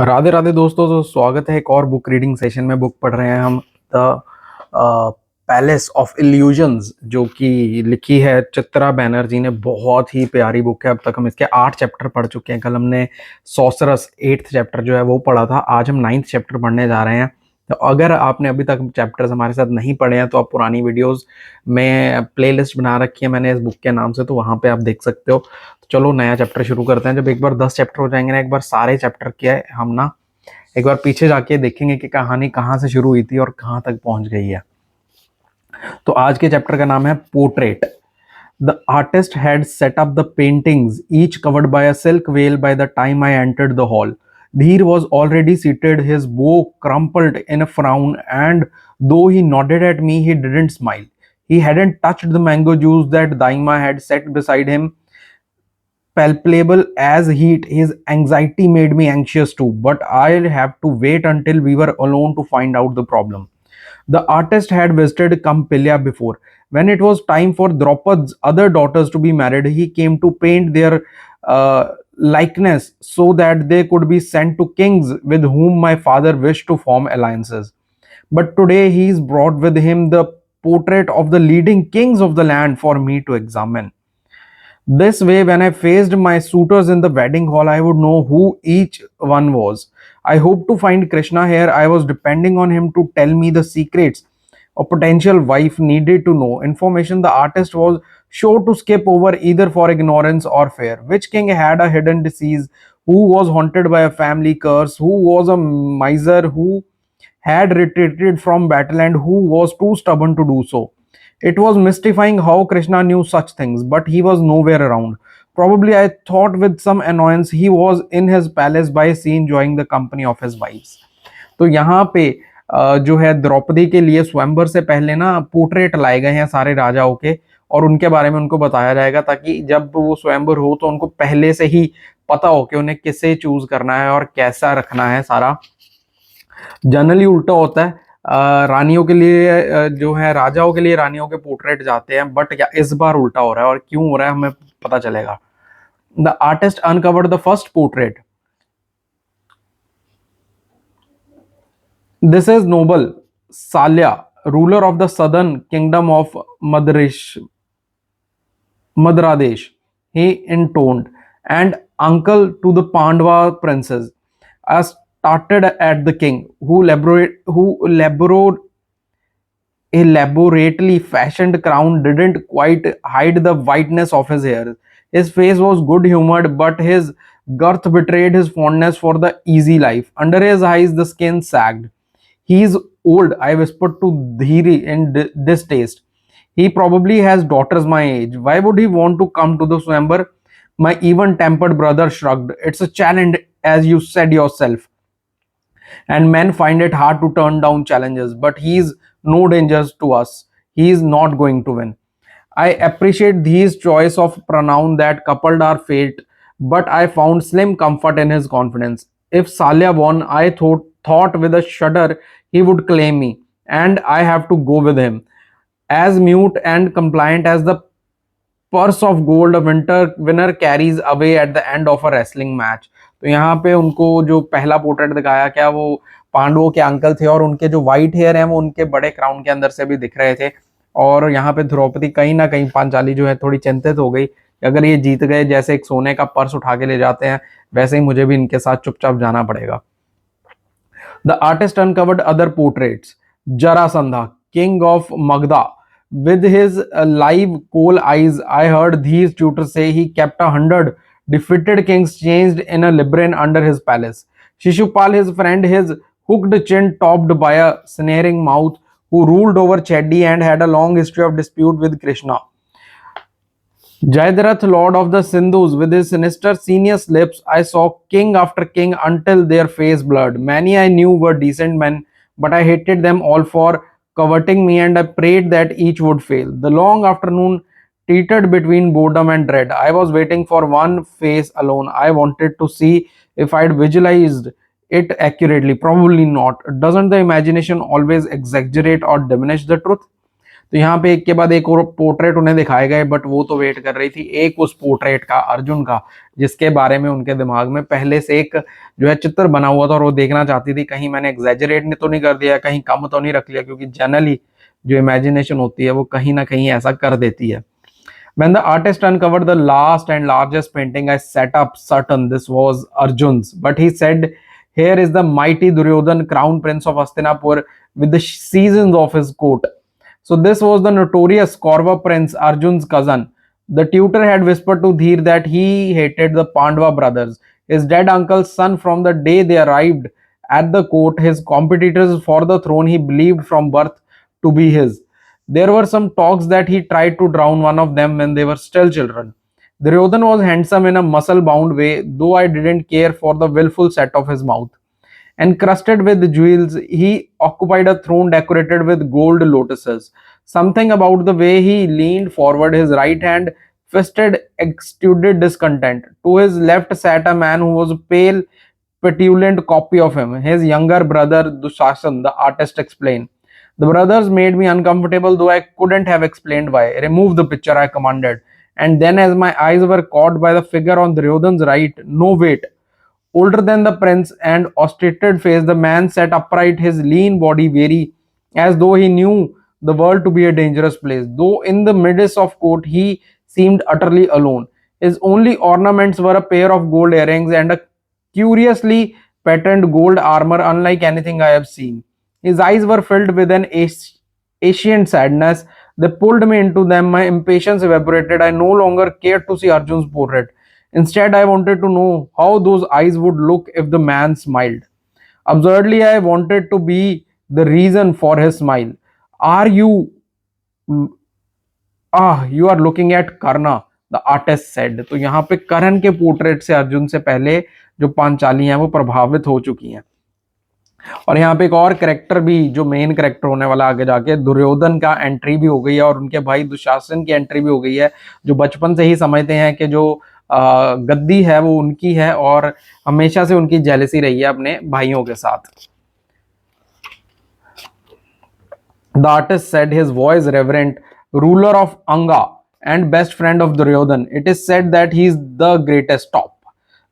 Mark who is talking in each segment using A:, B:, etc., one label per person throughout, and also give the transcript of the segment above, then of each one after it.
A: राधे राधे दोस्तों। तो स्वागत है एक और बुक रीडिंग सेशन में। बुक पढ़ रहे हैं हम द पैलेस ऑफ इल्यूजन्स, जो कि लिखी है चित्रा बैनर्जी ने। बहुत ही प्यारी बुक है। अब तक हम इसके 8 चैप्टर पढ़ चुके हैं। कल हमने सॉसरस 8th चैप्टर जो है वो पढ़ा था। आज हम 9th चैप्टर पढ़ने जा रहे हैं। तो अगर आपने अभी तक चैप्टर्स हमारे साथ नहीं पढ़े हैं तो आप पुरानी वीडियोस में प्लेलिस्ट बना रखी है मैंने इस बुक के नाम से, तो वहां पे आप देख सकते हो। तो चलो नया चैप्टर शुरू करते हैं। जब एक बार 10 चैप्टर हो जाएंगे ना, एक बार सारे चैप्टर के हम ना एक बार पीछे जाके देखेंगे कि कहानी कहाँ से शुरू हुई थी और कहाँ तक पहुंच गई है। तो आज के चैप्टर का नाम है portrait. The artist had set up the paintings, each covered by a silk well by the time I entered the hall. Dheer was already seated, his bow crumpled in a frown, and though he nodded at me, he didn't smile. He hadn't touched the mango juice that Daima had set beside him, palpable as heat. His anxiety made me anxious too, but I'll have to wait until we were alone to find out the problem. The artist had visited Campilya before. When it was time for Draupad's other daughters to be married, he came to paint their likeness so that they could be sent to kings with whom my father wished to form alliances. But today he is brought with him the portrait of the leading kings of the land for me to examine. This way, when I faced my suitors in the wedding hall, I would know who each one was. I hoped to find Krishna here. I was depending on him to tell me the secrets a potential wife needed to know. Information the artist was sure to skip over either for ignorance or fear. Which king had a hidden disease? Who was haunted by a family curse? Who was a miser who had retreated from battle and who was too stubborn to do so? It was mystifying how Krishna knew such things, but he was nowhere around. Probably, I thought with some annoyance, he was in his palace by sea enjoying the company of his wives. तो यहाँ पे जो है द्रौपदी के लिए स्वयंवर से पहले ना पोर्ट्रेट लाए गए हैं सारे राजाओं के, और उनके बारे में उनको बताया जाएगा ताकि जब वो स्वयंवर हो तो उनको पहले से ही पता हो कि उन्हें किसे चूज करना है और कैसा रखना है सारा। जनरली उल्टा होता है। रानियों के लिए जो है राजाओं के लिए रानियों के पोर्ट्रेट जाते हैं, बट क्या इस बार उल्टा हो रहा है और क्यों हो रहा है हमें पता चलेगा। The artist uncovered the first portrait. This is noble Salya, ruler of the southern kingdom of Madradesh, he intoned, and uncle to the Pandava princes. I started at the king, who elaborately fashioned crown didn't quite hide the whiteness of his hair. His face was good humored, but his girth betrayed his fondness for the easy life. Under his eyes, the skin sagged. He's old, I whispered to Dhiri in distaste. He probably has daughters my age. Why would he want to come to the Swambar? My even tempered brother shrugged. It's a challenge, as you said yourself, and men find it hard to turn down challenges, but he's no dangers to us. He is not going to win. I appreciate his choice of pronoun that coupled our fate, but I found slim comfort in his confidence. If Salya won, I thought with a shudder he would claim me, and I have to go with him. As mute and compliant as the purse of gold winter winner carries away at the end of a wrestling match. तो यहाँ पे उनको जो पहला portrait दिखाया क्या वो पांडवों के अंकल थे, और उनके जो व्हाइट हेयर हैं वो उनके बड़े क्राउन के अंदर से भी दिख रहे थे. और यहाँ पे द्रौपदी कहीं ना कहीं पांचाली जो है थोड़ी चिंतित हो गई, अगर ये जीत गए जैसे एक सोने का पर्स उठा के ले जाते हैं वैसे ही मुझे भी इनके साथ चुपचाप जाना पड़ेगा. The artist uncovered other portraits. Jarasandha, king of Magadha, with his live coal eyes, I heard these tutors say he kept 100 defeated kings changed in a labyrinth under his palace. Shishupal, his friend, his hooked chin topped by a sneering mouth, who ruled over Cheddi and had a long history of dispute with Krishna. Jayadratha, lord of the Sindhus, with his sinister senior lips, I saw king after king until their face blurred. Many I knew were decent men, but I hated them all for coveting me, and I prayed that each would fail. The long afternoon teetered between boredom and dread. I was waiting for one face alone. I wanted to see if I'd visualized it accurately. Probably not. Doesn't the imagination always exaggerate or diminish the truth? तो यहाँ पे एक के बाद एक और portrait उन्हें दिखाए गए, बट वो तो वेट कर रही थी एक उस पोर्ट्रेट का, अर्जुन का, जिसके बारे में उनके दिमाग में पहले से एक जो है चित्र बना हुआ था, और वो देखना चाहती थी कहीं मैंने एग्जैजरेट तो नहीं कर दिया, कहीं कम तो नहीं रख लिया, क्योंकि जनरली जो इमेजिनेशन होती है वो कहीं ना कहीं ऐसा कर देती है. When the artist uncovered the last and largest painting, I sat up certain this was Arjun's. But he said, here is the mighty Duryodhan, crown prince of Hastinapur, with the seasons of his court. So this was the notorious Kaurva prince, Arjun's cousin. The tutor had whispered to Dheer that he hated the Pandava brothers, his dead uncle's son from the day they arrived at the court, his competitors for the throne he believed from birth to be his. There were some talks that he tried to drown one of them when they were still children. Duryodhan was handsome in a muscle bound way, though I didn't care for the willful set of his mouth. Encrusted with jewels, he occupied a throne decorated with gold lotuses. Something about the way he leaned forward, his right hand fisted, exuded discontent. To his left sat a man who was a pale, petulant copy of him, his younger brother Dushasan, the artist explained. The brothers made me uncomfortable, though I couldn't have explained why. Remove the picture, I commanded. And then, as my eyes were caught by the figure on Duryodhan's right, no wait, older than the prince and ostrated face, the man sat upright, his lean body weary, as though he knew the world to be a dangerous place. Though in the midst of court, he seemed utterly alone. His only ornaments were a pair of gold earrings and a curiously patterned gold armor, unlike anything I have seen. His eyes were filled with an ancient sadness. They pulled me into them. My impatience evaporated. I no longer cared to see Arjun's portrait. Instead, I wanted to know how those eyes would look if the man smiled. Absurdly, I wanted to be the reason for his smile. Are you you are looking at Karna, the artist said. तो यहाँ पे करण के portrait से अर्जुन से पहले जो पांचाली हैं वो प्रभावित हो चुकी हैं. और यहाँ पे एक और करेक्टर भी जो मेन करेक्टर होने वाला आगे जाके, दुर्योधन का एंट्री भी हो गई है, और उनके भाई दुशासन की एंट्री भी हो गई है, जो बचपन से ही समझते हैं कि जो गद्दी है वो उनकी है, और हमेशा से उनकी जेलसी रही है अपने भाइयों के साथ. The artist said, his voice reverent, ruler of Anga and best friend of Duryodhan. It is said that he is the greatest top.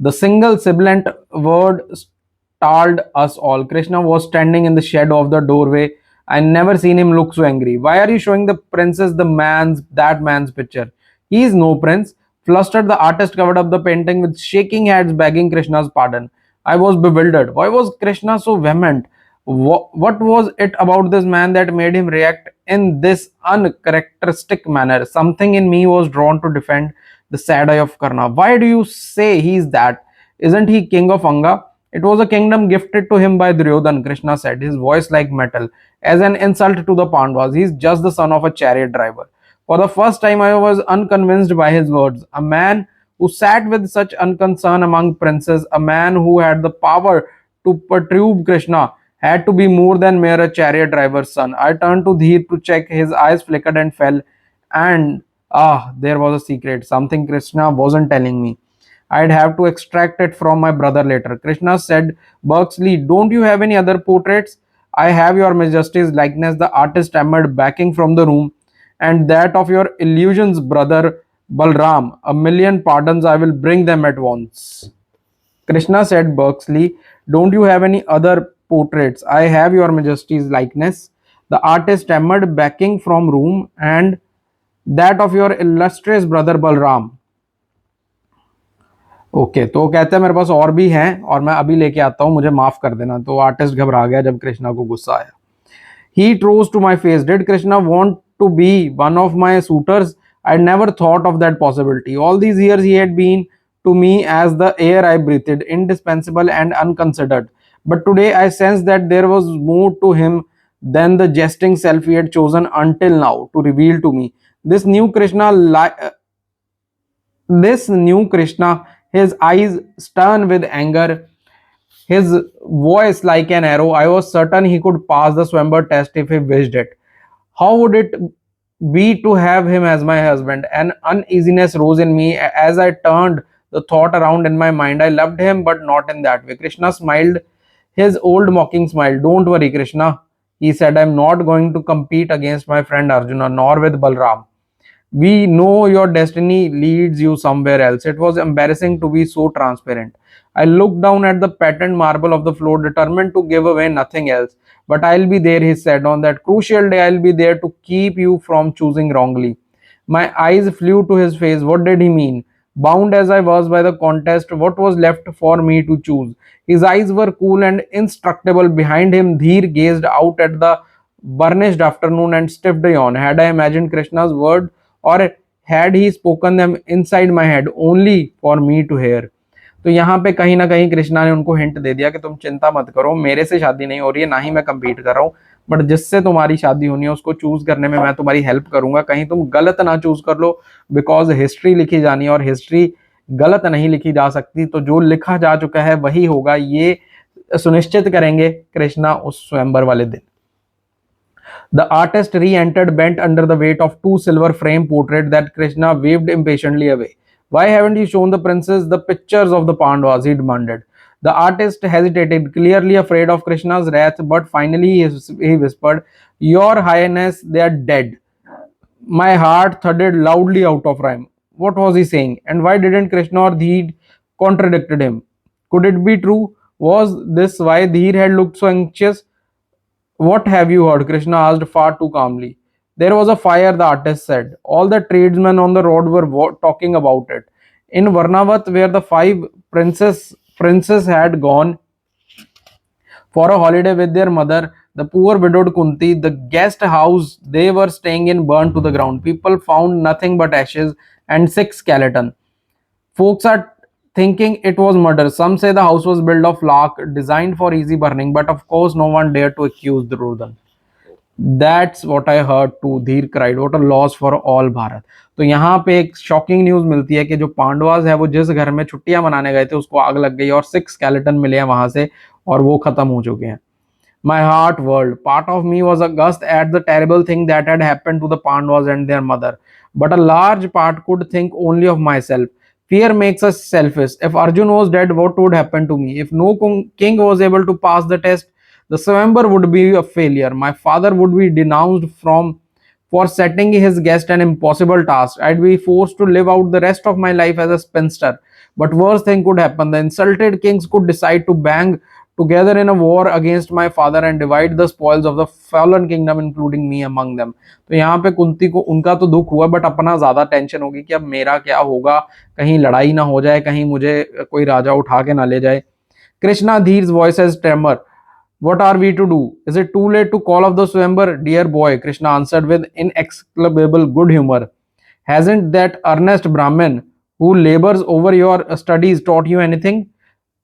A: The single sibilant word startled us all. Krishna was standing in the shadow of the doorway. I never seen him look so angry. Why are you showing the princess that man's picture? He is no prince. Flustered, the artist covered up the painting with shaking hands, begging Krishna's pardon. I was bewildered. Why was Krishna so vehement? What was it about this man that made him react in this uncharacteristic manner? Something in me was drawn to defend the sad eye of Karna. Why do you say he's that? Isn't he king of Anga? It was a kingdom gifted to him by Duryodhan, Krishna said, his voice like metal, as an insult to the Pandavas. He's just the son of a chariot driver. For the first time, I was unconvinced by his words. A man who sat with such unconcern among princes, a man who had the power to perturb Krishna, had to be more than mere a chariot driver's son. I turned to Dheer to check. His eyes flickered and fell, and there was a secret, something Krishna wasn't telling me. I'd have to extract it from my brother later. Krishna said, Berksley, don't you have any other portraits? I have your Majesty's likeness, the artist stammered, backing from the room, and that of your illusions, brother Balram. A million pardons, I will bring them at once. Krishna said, Berksley, don't you have any other portraits? I have your Majesty's likeness, the artist stammered, backing from room, and that of your illustrious brother Balram. Okay तो कहते हैं मेरे पास और भी हैं और मैं अभी लेके आता हूं, मुझे माफ कर देना. तो आर्टिस्ट घबरा गया जब कृष्णा को गुस्सा आया. He rose to my face. Did Krishna want to be one of my suitors? I never thought of that possibility. All these years he had been to me as the air I breathed, indispensable and unconsidered. But today I sensed that there was more to him than the jesting self he had chosen until now to reveal to me. This new Krishna, his eyes stern with anger, his voice like an arrow. I was certain he could pass the Swamber test if he wished it. How would it be to have him as my husband? An uneasiness rose in me as I turned the thought around in my mind. I loved him, but not in that way. Krishna smiled, his old mocking smile. Don't worry, Krishna. He said, I'm not going to compete against my friend Arjuna, nor with Balram. We know your destiny leads you somewhere else. It was embarrassing to be so transparent. I looked down at the patterned marble of the floor, determined to give away nothing else. But I'll be there, he said. On that crucial day, I'll be there to keep you from choosing wrongly. My eyes flew to his face. What did he mean? Bound as I was by the contest, what was left for me to choose? His eyes were cool and indestructible. Behind him, Dheer gazed out at the burnished afternoon and stiffed yawn. Had I imagined Krishna's word, or had he spoken them inside my head only for me to hear? तो यहाँ पे कहीं ना कहीं कृष्णा ने उनको hint दे दिया कि तुम चिंता मत करो, मेरे से शादी नहीं हो रही है, ना ही मैं कम्पीट कर रहा हूँ, बट जिससे तुम्हारी शादी होनी है उसको चूज करने में मैं तुम्हारी हेल्प करूंगा, कहीं तुम गलत ना चूज कर लो, बिकॉज हिस्ट्री लिखी जानी है और हिस्ट्री गलत नहीं लिखी जा सकती, तो जो लिखा जा चुका है वही होगा, ये सुनिश्चित करेंगे कृष्णा उस स्वयंवर वाले दिन. The artist re-entered, bent under the weight of two silver frame portraits that Krishna waved impatiently away. Why haven't you shown the princess the pictures of the Pandavas? He demanded. The artist hesitated, clearly afraid of Krishna's wrath, but finally he whispered, Your Highness, they are dead. My heart thudded loudly out of rhyme. What was he saying? And why didn't Krishna or Dheer contradicted him? Could it be true? Was this why Dheer had looked so anxious? What have you heard? Krishna asked far too calmly. There was a fire, the artist said. All the tradesmen on the road were talking about it. In Varnavat, where the five princes had gone for a holiday with their mother, the poor widowed Kunti, the guest house they were staying in burned to the ground. People found nothing but ashes and six skeletons. Folks are thinking it was murder. Some say the house was built of lark, designed for easy burning, but of course no one dared to accuse Duryodhan. That's what I heard too. धीर cried. What a loss for all Bharat. तो यहाँ पे एक shocking news मिलती है कि जो पांडवास है वो जिस घर में छुट्टियां मनाने गए थे उसको आग लग गई और 6 स्केलेटन मिले हैं वहां से और वो खत्म हो चुके हैं. My heart whirled. Part of me was aghast at the terrible thing that had happened to the Pandavas and their mother, but a large part could think only of myself. Fear makes us selfish. If Arjun was dead, what would happen to me? If no king was able to pass the test, the Swayamvar would be a failure. My father would be denounced from for setting his guest an impossible task. I'd be forced to live out the rest of my life as a spinster. But worse thing could happen. The insulted kings could decide to bang together in a war against my father and divide the spoils of the fallen kingdom, including me among them. तो यहाँ पे कुंती को उनका तो दुख हुआ, but अपना ज्यादा टेंशन होगी कि अब मेरा क्या होगा, कहीं लड़ाई ना हो जाए, कहीं मुझे कोई राजा उठा के ना ले जाए. Krishna Dheer's voice has tremor. What are we to do? Is it too late to call off the Swayamvar? Dear boy, Krishna answered with inexplicable good humor. Hasn't that earnest Brahmin who labors over your studies taught you anything?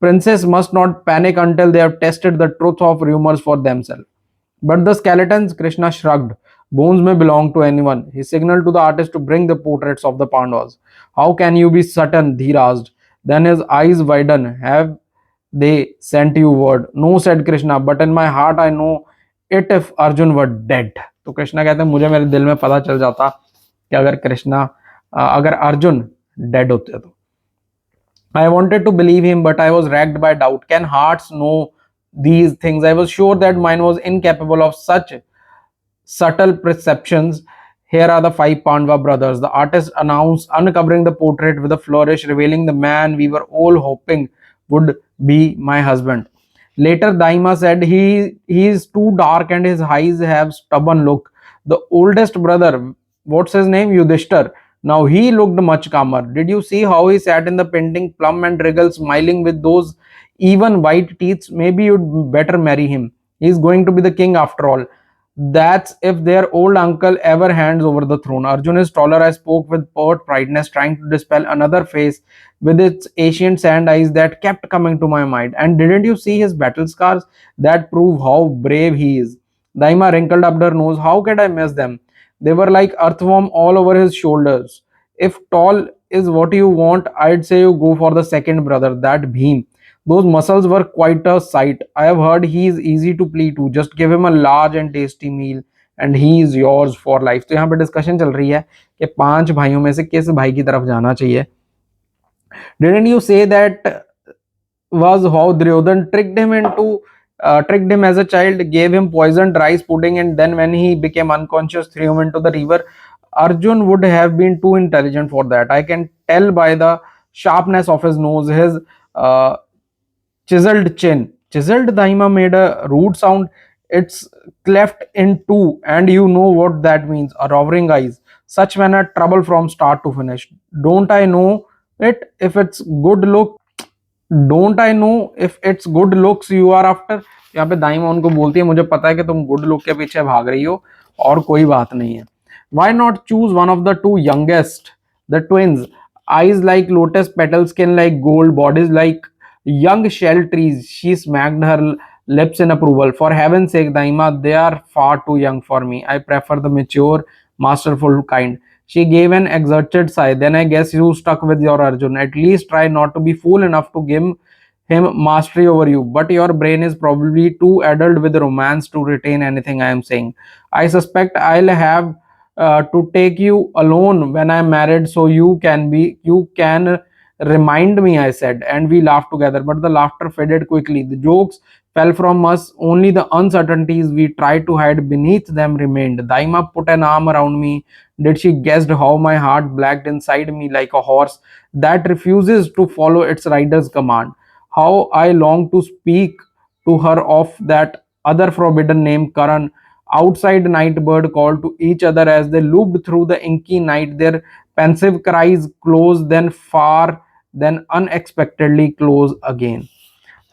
A: Princes must not panic until they have tested the truth of rumors for themselves. But the skeletons, Krishna shrugged. Bones may belong to anyone. He signaled to the artist to bring the portraits of the Pandavas. How can you be certain? Dheer asked. Then his eyes widened. Have they sent you word? No, said Krishna, but in my heart I know it if Arjun were dead. तो कृष्णा कहते हैं मुझे मेरे दिल में पता चल जाता कि अगर अर्जुन डेड होते तो. I wanted to believe him, but I was racked by doubt. Can hearts know these things? I was sure that mine was incapable of such subtle perceptions. Here are the five Pandava brothers. The artist announced, uncovering the portrait with a flourish, revealing the man we were all hoping would be my husband. Later, Daima said, he is too dark and his eyes have stubborn look. The oldest brother, what's his name? Yudhishthir. Now he looked much calmer. Did you see how he sat in the painting, plump and regal, smiling with those even white teeth? Maybe you'd better marry him. He's going to be the king after all. That's if their old uncle ever hands over the throne. Arjun is taller. I spoke with pert prideness, trying to dispel another face with its ancient sand eyes that kept coming to my mind. And didn't you see his battle scars? That prove how brave he is. Daima wrinkled up her nose. How could I miss them? They were like earthworm all over his shoulders. If tall is what you want, I'd say you go for the second brother, that Bhim. Those muscles were quite a sight. I have heard he is easy to please too. Just give him a large and tasty meal and he is yours for life. तो यहाँ पे discussion चल रही है कि 5 भाइयों में से किस भाई की तरफ जाना चाहिए. Didn't you say that was how Duryodhan tricked him into tricked him as a child, gave him poisoned rice pudding, and then when he became unconscious, threw him into the river. Arjun would have been too intelligent for that. I can tell by the sharpness of his nose, his uh, chiseled chin. Chiseled, Daima made a rude sound. It's cleft in two, and you know what that means. A rovering eyes. Such men are trouble from start to finish. Don't I know it? If it's good look, don't I know if it's good looks you are after. यहाँ पे दाइमा उनको बोलती है मुझे पता है कि तुम गुड लुक के पीछे भाग रही हो और कोई बात नहीं है। Why not choose one of the two youngest the twins, eyes like lotus petals, skin like gold, bodies like young shell trees. She smacked her lips in approval. For heaven's sake, Daima, they are far too young for me. I prefer the mature, masterful kind. She gave an exerted sigh. Then I guess you stuck with your Arjun. At least try not to be fool enough to give him mastery over you. But your brain is probably too adult with romance to retain anything I am saying. I suspect I'll have to take you alone when I'm married, so you can remind me, I said, and we laughed together. But the laughter faded quickly. The jokes fell from us, only the uncertainties we tried to hide beneath them remained. Daima put an arm around me. Did she guessed how my heart blacked inside me like a horse that refuses to follow its rider's command? How I longed to speak to her of that other forbidden name, Karan. Outside, nightbird called to each other as they looped through the inky night, their pensive cries close, then far, then unexpectedly close again.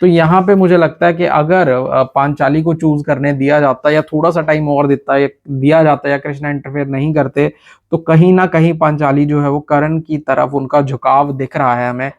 A: तो यहाँ पे मुझे लगता है कि अगर पांचाली को choose करने दिया जाता या थोड़ा सा टाइम और देता या दिया जाता या कृष्णा इंटरफेयर नहीं करते, तो कहीं ना कहीं पांचाली जो है वो करण की तरफ उनका झुकाव दिख रहा है हमें।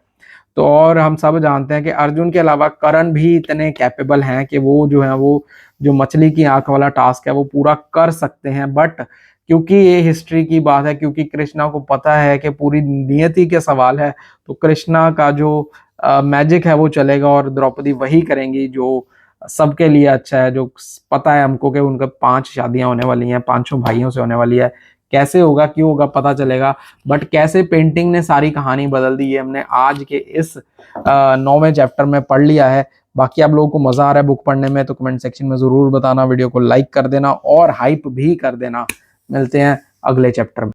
A: तो और हम सब जानते हैं कि अर्जुन के अलावा करण भी इतने कैपेबल हैं कि वो जो है वो जो मछली की आंख वाला टास्क है वो पूरा कर सकते हैं। बट क्योंकि ये हिस्ट्री की बात है, क्योंकि कृष्णा को पता है कि पूरी नियति के सवाल है, तो कृष्णा का जो मैजिक है वो चलेगा और द्रौपदी वही करेंगी जो सबके लिए अच्छा है। जो पता है हमको कि उनका 5 शादियां होने वाली हैं, 5 भाइयों से होने वाली है। कैसे होगा, क्यों होगा, पता चलेगा। बट कैसे पेंटिंग ने सारी कहानी बदल दी है हमने आज के इस 9वें चैप्टर में पढ़ लिया है। बाकी आप लोगों को मजा आ रहा है बुक पढ़ने में तो कमेंट सेक्शन में जरूर बताना, वीडियो को लाइक कर देना और हाइप भी कर देना। मिलते हैं अगले चैप्टर में।